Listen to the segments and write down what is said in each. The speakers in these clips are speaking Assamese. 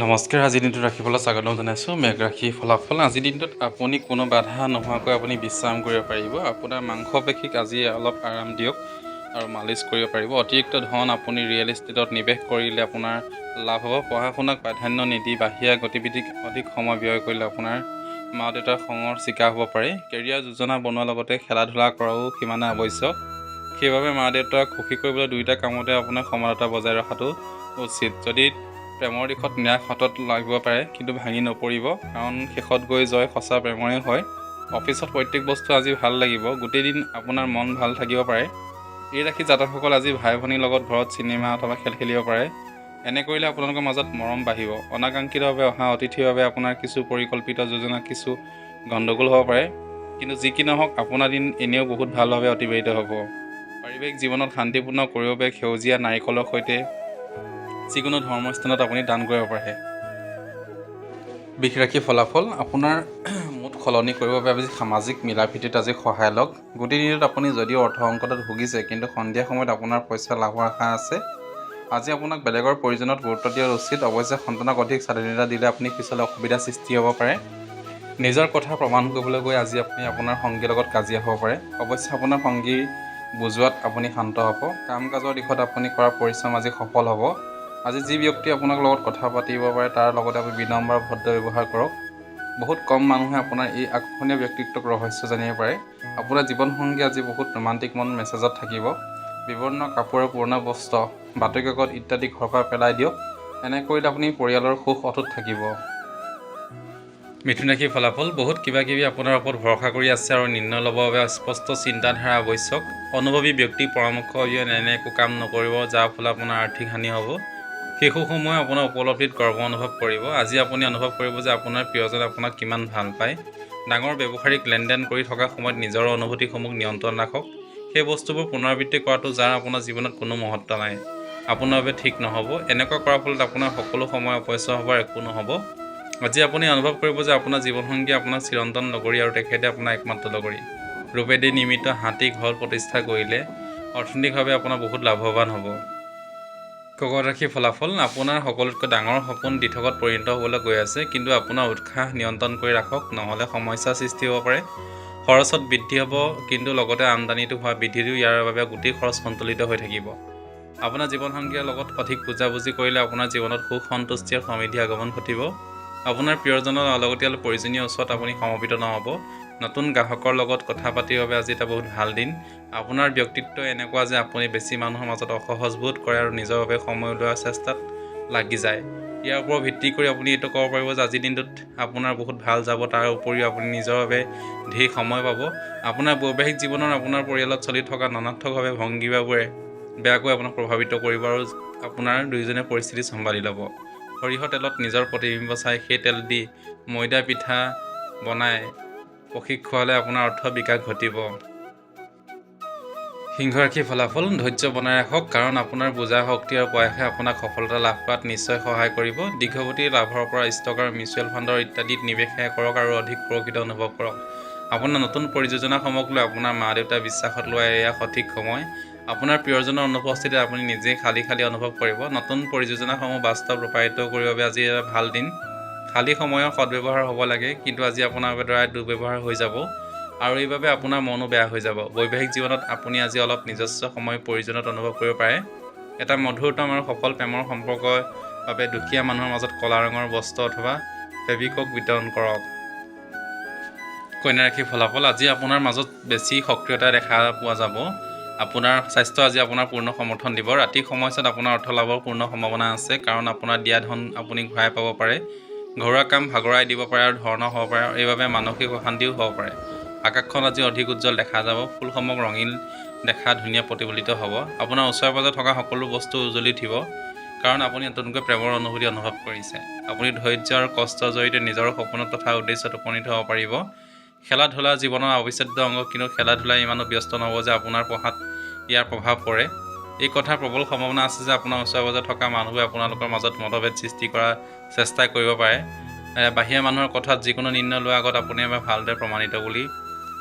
নমস্কাৰ। আজিৰ দিনটোত ৰাশিফলত স্বাগতম জনাইছোঁ। মেঘ ৰাশি ফলাফল। আজিৰ দিনটোত আপুনি কোনো বাধা নোহোৱাকৈ আপুনি বিশ্ৰাম কৰিব পাৰিব। আপোনাৰ মাংসপেশীক আজি অলপ আৰাম দিয়ক আৰু মালিচ কৰিব পাৰিব। অতিৰিক্ত ধন আপুনি ৰিয়েল এষ্টেটত নিৱেশ কৰিলে আপোনাৰ লাভ হ'ব। পঢ়া শুনাক প্ৰাধান্য নিদি বাহিৰা গতিবিধিক অধিক সময় ব্যয় কৰিলে আপোনাৰ মা দেউতাৰ খঙৰ চিকাৰ হ'ব পাৰে। কেৰিয়াৰ যোজনা বনোৱাৰ লগতে খেলা ধূলা কৰাও সিমানে আৱশ্যক। সেইবাবে মা দেউতাক সুখী কৰিবলৈ দুয়োটা কামতে আপোনাৰ সমানতা বজাই ৰখাটো উচিত। যদি প্ৰেমৰ দিশত নিৰাশ হাতত লাগিব পাৰে, কিন্তু ভাঙি নপৰিব, কাৰণ শেষত গৈ জয় সঁচা প্ৰেমৰে হয়। অফিচত প্ৰত্যেক বস্তু আজি ভাল লাগিব। গোটেই দিন আপোনাৰ মন ভাল থাকিব পাৰে। এই ৰাশি জাতকসকল আজি ভাই ভনীৰ লগত ঘৰত চিনেমা অথবা খেল খেলিব পাৰে। এনে কৰিলে আপোনালোকৰ মাজত মৰম বাঢ়িব। অনাকাংক্ষিতভাৱে অহা অতিথিৰ বাবে আপোনাৰ কিছু পৰিকল্পিত যোজনা কিছু গণ্ডগোল হ'ব পাৰে, কিন্তু যি কি নহওক আপোনাৰ দিন এনেও বহুত ভালভাৱে অতিবাহিত হ'ব। পাৰিবাৰিক জীৱনত শান্তিপূৰ্ণ কৰিবৰ বাবে সেউজীয়া নাৰিকলৰ সৈতে যিকোনো ধৰ্মস্থানত আপুনি দান কৰিব পাৰে। বৃষ ৰাশি ফলাফল। আপোনাৰ মুড সলনি কৰিবৰ বাবে আজি সামাজিক মিলা প্ৰীতিত আজি সহায় লওক। গোটেই দিনটোত আপুনি যদিও অৰ্থ সংকটত ভুগিছে, কিন্তু সন্ধিয়া সময়ত আপোনাৰ পইচা লাভৰ আশা আছে। আজি আপোনাক বেলেগৰ প্ৰয়োজনত গুৰুত্ব দিয়া উচিত। অৱশ্যে সন্তানক অধিক স্বাধীনতা দিলে আপুনি পিছলৈ অসুবিধাৰ সৃষ্টি হ'ব পাৰে। নিজৰ কথা প্ৰমাণ কৰিবলৈ গৈ আজি আপুনি আপোনাৰ সংগীৰ লগত কাজিয়া হ'ব পাৰে। অৱশ্যে আপোনাৰ সংগী বুজোৱাত আপুনি শান্ত হ'ব। কাম কাজৰ দিশত আপুনি কৰা পৰিশ্ৰম আজি সফল হ'ব। আজি যি ব্যক্তি আপোনাৰ লগত কথা পাতিব পাৰে তাৰ লগতে আপুনি বিনম্ৰ ভদ্ৰ ব্যৱহাৰ কৰক। বহুত কম মানুহে আপোনাৰ এই আকৰ্ষণীয় ব্যক্তিত্বক ৰহস্য জানিব পাৰে। আপোনাৰ জীৱনসংগী আজি বহুত ৰোমান্টিক মন মেছেজত থাকিব। বিভিন্ন কাপোৰ, পুৰণা বস্ত্ৰ, বাতৰি কাকত ইত্যাদি ঘৰৰ পৰা পেলাই দিয়ক। এনে কৰিলে আপুনি পৰিয়ালৰ সুখ অটুট থাকিব। মিথুন ৰাশিৰ ফলাফল। বহুত কিবাকিবি আপোনাৰ ওপৰত ভৰসা কৰি আছে আৰু নিৰ্ণয় ল'বৰ বাবে স্পষ্ট চিন্তাধাৰা আৱশ্যক। অনুভৱী ব্যক্তিৰ পৰামৰ্শ অবিহনে এনে একো কাম নকৰিব, যাৰ ফলত আপোনাৰ আৰ্থিক হানি হ'ব। শিশুসমূহে আপোনাৰ উপলব্ধিত গৰ্ব অনুভৱ কৰিব। আজি আপুনি অনুভৱ কৰিব যে আপোনাৰ প্ৰিয়জনে আপোনাক কিমান ভাল পায়। ডাঙৰ ব্যৱসায়িক লেনদেন কৰি থকা সময়ত নিজৰ অনুভূতিসমূহ নিয়ন্ত্ৰণ ৰাখক। সেই বস্তুবোৰ পুনৰাবৃত্তি কৰাটো যাৰ আপোনাৰ জীৱনত কোনো মহত্ব নাই, আপোনাৰ বাবে ঠিক নহ'ব। এনেকুৱা কৰাৰ ফলত আপোনাৰ সকলো সময় অপচয় হ'বৰ একো নহ'ব। আজি আপুনি অনুভৱ কৰিব যে আপোনাৰ জীৱনসংগী আপোনাক চিৰন্তন লগৰী আৰু তেখেতে আপোনাৰ একমাত্ৰ লগৰী। ৰূপেদি নিৰ্মিত হাতী ঘৰ প্ৰতিষ্ঠা কৰিলে অৰ্থনৈতিকভাৱে আপোনাৰ বহুত লাভৱান হ'ব। কৰ্কট ৰাশিৰ ফলাফল। আপোনাৰ সকলোতকৈ ডাঙৰ সপোন দিঠকত পৰিণত হ'বলৈ গৈ আছে, কিন্তু আপোনাৰ উৎসাহ নিয়ন্ত্ৰণ কৰি ৰাখক, নহ'লে সমস্যাৰ সৃষ্টি হ'ব পাৰে। খৰচত বৃদ্ধি হ'ব, কিন্তু লগতে আমদানিটো হোৱা বৃদ্ধিটো ইয়াৰ বাবে গোটেই খৰচ সন্তুলিত হৈ থাকিব। আপোনাৰ জীৱনসংগীৰ লগত অধিক বুজাবুজি কৰিলে আপোনাৰ জীৱনত সুখ সন্তুষ্টি আৰু সমৃদ্ধি আগমন ঘটিব। আপোনাৰ প্ৰিয়জনৰ অলাগতিয়াল প্ৰয়োজনীয় ওচৰত আপুনি সমৰ্পিত নহ'ব। নতুন গ্ৰাহকৰ লগত কথা পাতিৰ বাবে আজি এটা বহুত ভাল দিন। আপোনাৰ ব্যক্তিত্ব এনেকুৱা যে আপুনি বেছি মানুহৰ মাজত অসহজ বোধ কৰে আৰু নিজৰ বাবে সময় উলিওৱাৰ চেষ্টাত লাগি যায়। ইয়াৰ ওপৰত ভিত্তি কৰি আপুনি এইটো ক'ব পাৰিব যে আজিৰ দিনটোত আপোনাৰ বহুত ভাল যাব। তাৰ উপৰিও আপুনি নিজৰ বাবে ধেৰ সময় পাব। আপোনাৰ বৈবাহিক জীৱনৰ আপোনাৰ পৰিয়ালত চলি থকা নানাৰ্থকভাৱে ভংগীমাবোৰে বেয়াকৈ আপোনাক প্ৰভাৱিত কৰিব আৰু আপোনাৰ দুয়োজনে পৰিস্থিতি চম্ভালি ল'ব। সৰিয়হৰ তেলত নিজৰ প্ৰতিবিম্ব চাই সেই তেল দি ময়দা পিঠা বনাই পক্ষীক খোৱালে আপোনাৰ অৰ্থ বিকাশ ঘটিব। সিংহ ৰাশিৰ ফলাফল। ধৈৰ্য বনাই ৰাখক, কাৰণ আপোনাৰ বুজা শক্তি আৰু প্ৰয়াসে আপোনাক সফলতা লাভ কৰাত নিশ্চয় সহায় কৰিব। দীৰ্ঘৱতী লাভৰ পৰা ষ্টক আৰু মিউচুৱেল ফাণ্ডৰ ইত্যাদিত নিৱেশ কৰক আৰু অধিক সুৰক্ষিত অনুভৱ কৰক। আপোনাৰ নতুন পৰিযোজনাসমূহক লৈ আপোনাৰ মা দেউতাৰ বিশ্বাসত লোৱা এয়া সঠিক সময়। আপোনাৰ প্ৰিয়জনৰ অনুপস্থিতিত আপুনি নিজেই খালী অনুভৱ কৰিব। নতুন পৰিযোজনাসমূহ বাস্তৱ ৰূপায়িত কৰিবৰ বাবে আজি এটা ভাল দিন। খালী সময়ৰ সদ্ব্যৱহাৰ হ'ব লাগে, কিন্তু আজি আপোনাৰ দ্বাৰা দুৰ্ব্যৱহাৰ হৈ যাব আৰু এইবাবে আপোনাৰ মনো বেয়া হৈ যাব। বৈবাহিক জীৱনত আপুনি আজি অলপ নিজস্ব সময় প্ৰয়োজনত অনুভৱ কৰিব পাৰে। এটা মধুৰতম আৰু সফল প্ৰেমৰ সম্পৰ্কৰ বাবে দুখীয়া মানুহৰ মাজত ক'লা ৰঙৰ বস্ত্ৰ অথবা ফেভিকক বিতৰণ কৰক। কন্যা ৰাশিৰ ফলাফল। আজি আপোনাৰ মাজত বেছি সক্ৰিয়তা দেখা পোৱা যাব। আপোনাৰ স্বাস্থ্য আজি আপোনাৰ পূৰ্ণ সমৰ্থন দিব। ৰাতিৰ সময়ছোৱাত আপোনাৰ অৰ্থ লাভৰ পূৰ্ণ সম্ভাৱনা আছে, কাৰণ আপোনাৰ দিয়া ধন আপুনি ঘূৰাই পাব পাৰে। ঘৰুৱা কাম ভাগৰাই দিব পাৰে আৰু ধৰণৰ হ'ব পাৰে, এইবাবে মানসিক অশান্তিও হ'ব পাৰে। আকাশখন আজি অধিক উজ্জ্বল দেখা যাব। ফুলসমূহ ৰঙীন দেখা ধুনীয়া প্ৰতিফলিত হ'ব। আপোনাৰ ওচৰে পাজৰে থকা সকলো বস্তু উজ্বলি উঠিব, কাৰণ আপুনি নতুনকৈ প্ৰেমৰ অনুভূতি অনুভৱ কৰিছে। আপুনি ধৈৰ্য আৰু কষ্টৰ জৰিয়তে নিজৰ সপোনত তথা উদ্দেশ্যত উপনীত হ'ব পাৰিব। খেলা ধূলা জীৱনৰ অবিচ্ছেদ্য অংগ, কিন্তু খেলা ধূলা ইমানো ব্যস্ত নহ'ব যে আপোনাৰ পঢ়াত ইয়াৰ প্ৰভাৱ পৰে। এই কথাৰ প্ৰবল সম্ভাৱনা আছে যে আপোনাৰ ওচৰে পাজৰে থকা মানুহবোৰে আপোনালোকৰ মাজত মতভেদ সৃষ্টি কৰাৰ চেষ্টা কৰিব পাৰে। বাহিৰা মানুহৰ কথাত যিকোনো নিৰ্ণয় লোৱাৰ আগত আপুনি এবাৰ ভালদৰে প্ৰমাণিত বুলি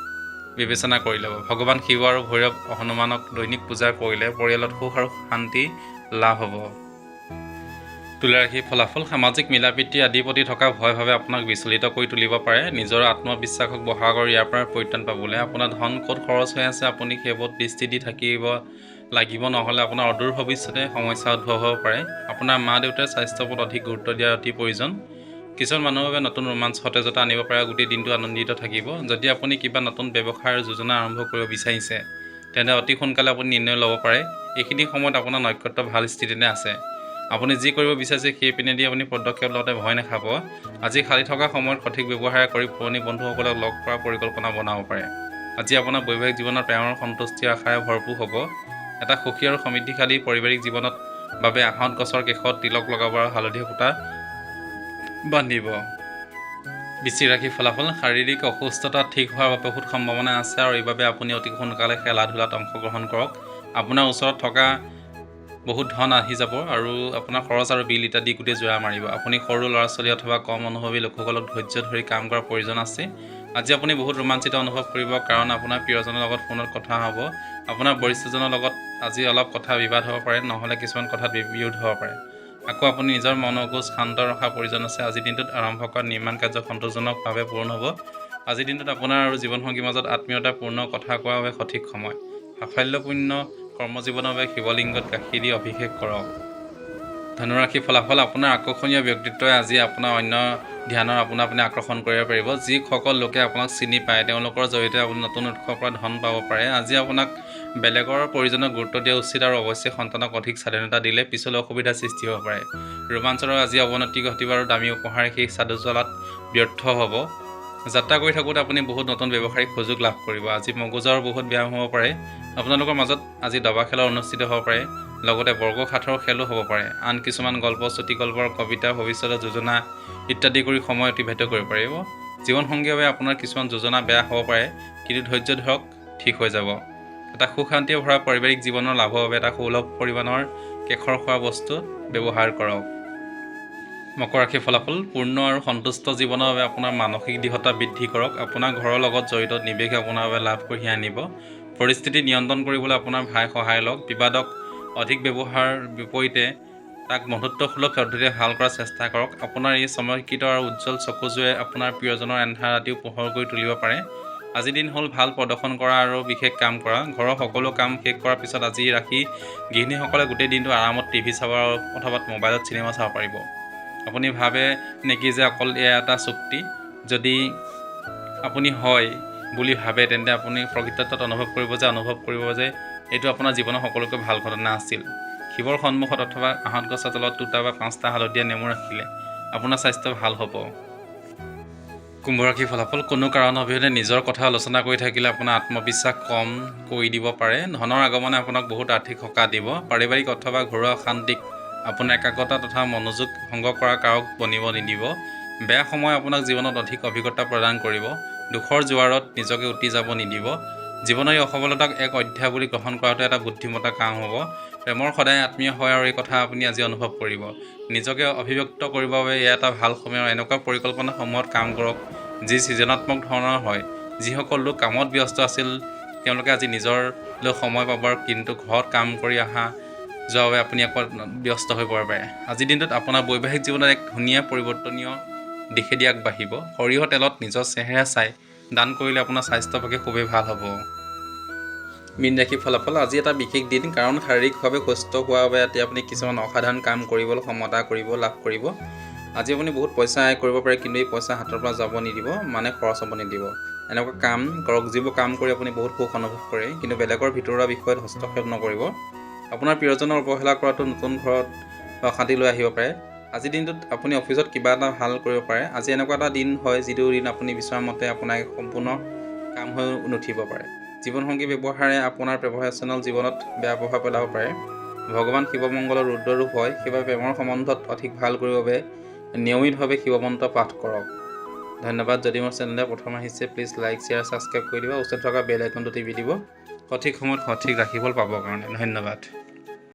বিবেচনা কৰি ল'ব। ভগৱান শিৱ আৰু ভৈৰৱ হনুমানক দৈনিক পূজা কৰিলে পৰিয়ালত সুখ আৰু শান্তি লাভ হ'ব। তুলা ৰাশিৰ ফলাফল সামাজিক মিলাপ্ৰীতি আদিৰ প্ৰতি থকা ভয় ভাৱে আপোনাক বিচলিত কৰি তুলিব পাৰে। নিজৰ আত্মবিশ্বাসক বঢ়া কৰি ইয়াৰ পৰা পৰিত্ৰাণ পাবলৈ আপোনাৰ ধন ক'ত খৰচ হৈ আছে আপুনি সেইবোৰত দৃষ্টি দি থাকিব লাগিব, নহ'লে আপোনাৰ অদূৰ ভৱিষ্যতে সমস্যা উদ্ভৱ হ'ব পাৰে। আপোনাৰ মা দেউতাৰ স্বাস্থ্যৰ ওপৰত অধিক গুৰুত্ব দিয়া অতি প্ৰয়োজন। কিছুমান মানুহৰ বাবে নতুন ৰোমাঞ্চ সতেজতা আনিব পাৰে, গোটেই দিনটো আনন্দিত থাকিব। যদি আপুনি কিবা নতুন ব্যৱসায়ৰ যোজনা আৰম্ভ কৰিব বিচাৰিছে তেন্তে অতি সোনকালে আপুনি নিৰ্ণয় ল'ব পাৰে। এইখিনি সময়ত আপোনাৰ নক্ষত্ৰ ভাল স্থিতিতে আছে। আপুনি যি কৰিব বিচাৰিছে সেই পিনেদি আপুনি পদক্ষেপ লওঁতে ভয় নাখাব। আজি খালী থকা সময়ত সঠিক ব্যৱহাৰ কৰি পুৰণি বন্ধুসকলক লগ কৰাৰ পৰিকল্পনা বনাব পাৰে। আজি আপোনাৰ বৈবাহিক জীৱনত প্ৰেমৰ সন্তুষ্টি আশাৰে ভৰপূৰ হ'ব। এটা সুখী আৰু সমৃদ্ধিশালী পাৰিবাৰিক জীৱনত বাবে আহঁত গছৰ কেশত তিলক লগাব আৰু হালধীয়া সূতা বান্ধিব। বৃশ্চিক ৰাশিৰ ফলাফল শাৰীৰিক অসুস্থতা ঠিক হোৱাৰ বাবে বহুত সম্ভাৱনা আছে আৰু এইবাবে আপুনি অতি সোনকালে খেলা ধূলাত অংশগ্ৰহণ কৰক। আপোনাৰ ওচৰত থকা বহুত ধন আহি যাব আৰু আপোনাৰ খৰচ আৰু বিল ইত্যাদি গোটেই জোৰা মাৰিব। আপুনি সৰু ল'ৰা ছোৱালী অথবা কম অনুভৱী লোকসকলক ধৈৰ্য ধৰি কাম কৰাৰ প্ৰয়োজন আছে। আজি আপুনি বহুত ৰোমাঞ্চিত অনুভৱ কৰিব কাৰণ আপোনাৰ প্ৰিয়জনৰ লগত ফোনত কথা হ'ব। আপোনাৰ বৰিষ্ঠজনৰ লগত আজি অলপ কথা বিবাদ হ'ব পাৰে, নহ'লে কিছুমান কথাত বিৰোধ হ'ব পাৰে। আকৌ আপুনি নিজৰ মনোযোগ শান্ত ৰখাৰ প্ৰয়োজন আছে। আজিৰ দিনটোত আৰম্ভ কৰা নিৰ্মাণ কাৰ্য সন্তোষজনকভাৱে পূৰণ হ'ব। আজিৰ দিনটোত আপোনাৰ আৰু জীৱনসংগীৰ মাজত আত্মীয়তাপূৰ্ণ কথা কোৱাৰ বাবে সঠিক সময়। সাফল্যপূৰ্ণ কৰ্মজীৱনৰ বাবে শিৱলিংগত গাখীৰ দি অভিষেক কৰক। ধনুৰাশিৰ ফলাফল আপোনাৰ আকৰ্ষণীয় ব্যক্তিত্বই আজি আপোনাৰ অন্য ধ্যানৰ আপুনি আকৰ্ষণ কৰিব পাৰিব। যিসকল লোকে আপোনাক চিনি পায় তেওঁলোকৰ জৰিয়তে আপুনি নতুন উৎসৰ পৰা ধন পাব পাৰে। আজি আপোনাক বেলেগৰ প্ৰয়োজনত গুৰুত্ব দিয়া উচিত আৰু অৱশ্যে সন্তানক অধিক স্বাধীনতা দিলে পিছলৈ অসুবিধাৰ সৃষ্টি হ'ব পাৰে। ৰোমাঞ্চৰ আজি অৱনতি ঘটিব আৰু দামী উপহাৰ সেই সাধু চলাত ব্যৰ্থ হ'ব। যাত্ৰা কৰি থাকোঁতে আপুনি বহুত নতুন ব্যৱসায়িক সুযোগ লাভ কৰিব। আজি মগজুৰ বহুত ব্যায়াম হ'ব পাৰে। আপোনালোকৰ মাজত আজি দবা খেলৰ অনুষ্ঠিত হ'ব পাৰে, লগতে বৰ্গসাঁথৰ খেলো হ'ব পাৰে। আন কিছুমান গল্প, চুটিগল্পৰ কবিতা, ভৱিষ্যতৰ যোজনা ইত্যাদি কৰি সময় অতিবাহিত কৰিব পাৰিব। জীৱনসংগীৰ বাবে আপোনাৰ কিছুমান যোজনা বেয়া হ'ব পাৰে, কিন্তু ধৈৰ্য ধৰক, ঠিক হৈ যাব। এটা সুখ শান্তিৰে ভৰা পাৰিবাৰিক জীৱনৰ লাভৰ বাবে এটা সুলভ পৰিমাণৰ কেশৰ খোৱা বস্তু ব্যৱহাৰ কৰক। মকৰ ৰাশিৰ ফলাফল পূৰ্ণ আৰু সন্তুষ্ট জীৱনৰ বাবে আপোনাৰ মানসিক দৃঢ়তা বৃদ্ধি কৰক। আপোনাৰ ঘৰৰ লগত জড়িত নিৱেশে আপোনাৰ বাবে লাভ কঢ়িয়াই আনিব। পৰিস্থিতি নিয়ন্ত্ৰণ কৰিবলৈ আপোনাৰ ভাই সহায় লওক। বিবাদক অধিক ব্যৱহাৰ বিপৰীতে তাক বন্ধুত্বসুলভ পদ্ধতিৰে ভাল কৰাৰ চেষ্টা কৰক। আপোনাৰ এই চমৎকৃত আৰু উজ্জ্বল চকুযোৰে আপোনাৰ প্ৰিয়জনৰ এন্ধাৰ ৰাতিও পোহৰ কৰি তুলিব পাৰে। আজিৰ দিন হ'ল ভাল প্ৰদৰ্শন কৰা আৰু বিশেষ কাম কৰা। ঘৰৰ সকলো কাম শেষ কৰাৰ পিছত আজি ৰাখি গৃহিণীসকলে গোটেই দিনটো আৰামত টিভি চাব অথবা মোবাইলত চিনেমা চাব পাৰিব। আপুনি ভাবে নেকি যে অকল এয়া এটা চুক্তি? যদি আপুনি হয় বুলি ভাবে তেন্তে আপুনি প্ৰকৃতত অনুভৱ কৰিব যে এইটো আপোনাৰ জীৱনৰ সকলোতকৈ ভাল ঘটনা আছিল। শিৱৰ সন্মুখত অথবা আহঁত গছৰ তলত 2টা বা 5টা হালধীয়া নেমু ৰাখিলে আপোনাৰ স্বাস্থ্য ভাল হ'ব। কুম্ভ ৰাশিৰ ফলাফল কোনো কাৰণ অবিহনে নিজৰ কথা আলোচনা কৰি থাকিলে আপোনাৰ আত্মবিশ্বাস কম কৰি দিব পাৰে। ধনৰ আগমনে আপোনাক বহুত আৰ্থিক সকাহ দিব। পাৰিবাৰিক অথবা ঘৰুৱা শান্তিক আপোনাৰ একাগ্ৰতা তথা মনোযোগ ভংগ কৰা কাৰক বনিব নিদিব। বেয়া সময় আপোনাক জীৱনত অধিক অভিজ্ঞতা প্ৰদান কৰিব। দুখৰ জোৱাৰত নিজকে উটি যাব নিদিব। জীৱনৰ এই অসফলতাক এক অধ্যায় বুলি গ্ৰহণ কৰাটো এটা বুদ্ধিমতা কাম হ'ব। প্ৰেমৰ সদায় আত্মীয় হয় আৰু এই কথা আপুনি আজি অনুভৱ কৰিব। নিজকে অভিব্যক্ত কৰিবৰ বাবে এয়া এটা ভাল সময় আৰু এনেকুৱা পৰিকল্পনাসমূহত কাম কৰক যি সৃজনাত্মক ধৰণৰ হয়। যিসকল লোক কামত ব্যস্ত আছিল তেওঁলোকে আজি নিজৰলৈ সময় পাব, কিন্তু ঘৰত কাম কৰি যোৱাৰ বাবে আপুনি আকৌ ব্যস্ত হৈ পৰিব পাৰে। আজিৰ দিনটোত আপোনাৰ বৈবাহিক জীৱনত এক ধুনীয়া পৰিৱৰ্তনীয় দিশেদি আগবাঢ়িব। সৰিয়হ তেলত নিজৰ চেহেৰা চাই দান কৰিলে আপোনাৰ স্বাস্থ্যৰ পক্ষে খুবেই ভাল হ'ব। মীন ৰাশিৰ ফলাফল আজি এটা বিশেষ দিন কাৰণ শাৰীৰিকভাৱে সুস্থ হোৱাৰ বাবে এতিয়া আপুনি কিছুমান অসাধাৰণ কাম কৰিবলৈ ক্ষমতা লাভ কৰিব। আজি আপুনি বহুত পইচা আয় কৰিব পাৰে, কিন্তু এই পইচা হাতৰ পৰা যাব নিদিব, মানে খৰচ হ'ব নিদিব। এনেকুৱা কাম কৰক যিবোৰ কাম কৰি আপুনি বহুত সুখ অনুভৱ কৰে, কিন্তু বেলেগৰ ভিতৰুৱা বিষয়ত হস্তক্ষেপ নকৰিব। আপোনাৰ প্ৰিয়জনৰ অৱহেলা কৰাটো নতুন ঘৰত অশান্তি লৈ আহিব পাৰে। আজিৰ দিনটোত আপুনি অফিচত কিবা এটা ভাল কৰিব পাৰে। আজি এনেকুৱা এটা দিন হয় যিটো দিন আপুনি বিচৰা মতে আপোনাৰ সম্পূৰ্ণ কাম হৈ নুঠিব পাৰে। জীৱনসংগী ব্যৱহাৰে আপোনাৰ প্ৰফেশ্যনেল জীৱনত বেয়া প্ৰভাৱ পেলাব পাৰে। ভগৱান শিৱ মংগলৰ ৰুদ্ৰৰূপ হয়, সেইবাবে প্ৰেমৰ সম্বন্ধত অধিক ভাল কৰিবৰ বাবে নিয়মিতভাৱে শিৱ মন্ত্ৰ পাঠ কৰক। ধন্যবাদ। যদি মোৰ চেনেললৈ প্ৰথম আহিছে প্লিজ লাইক, শ্বেয়াৰ, ছাবস্ক্ৰাইব কৰি দিব। ওচৰত থকা বেল আইকনটো টিপি দিব সঠিক সময়ত সঠিক ৰাশিফল পাবৰ কাৰণে। ধন্যবাদ।